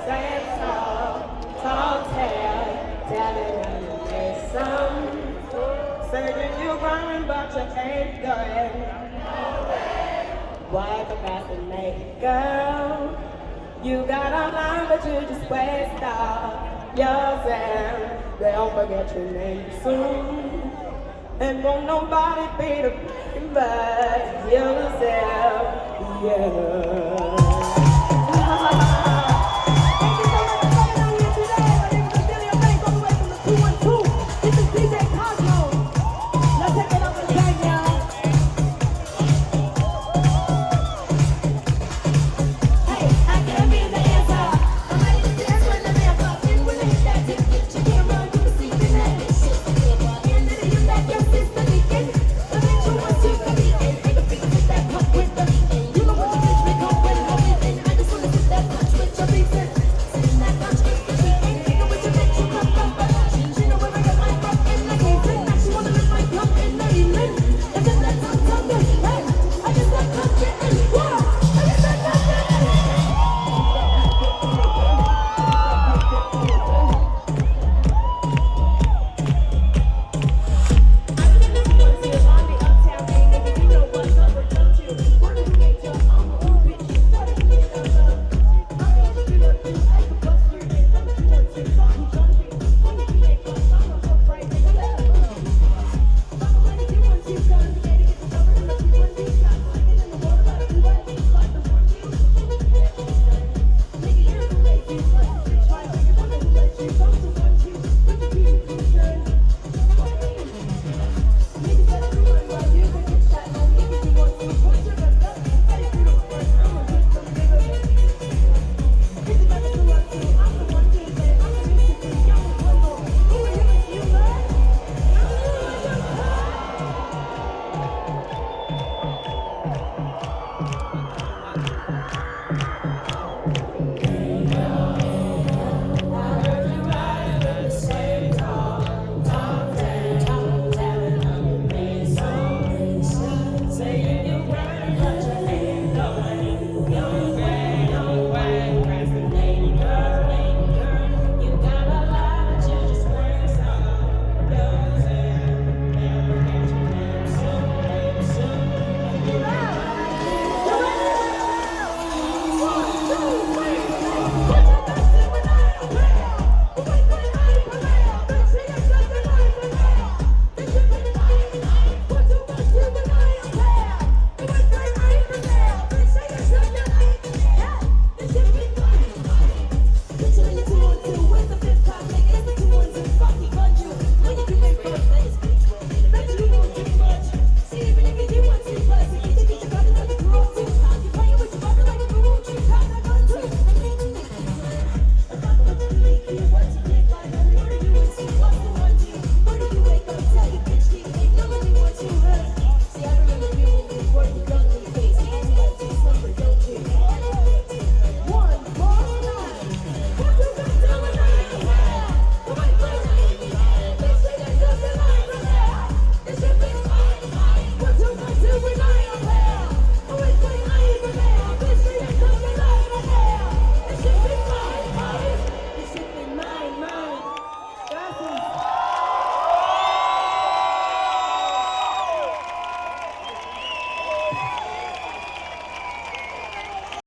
sad song, tall tale, telling how you miss some. Saying you're growing, but you ain't going. Why procrastinate, girl? You got online, but you just waste all yourself. They'll forget your name soon. And won't nobody be the blame but yourself, yeah.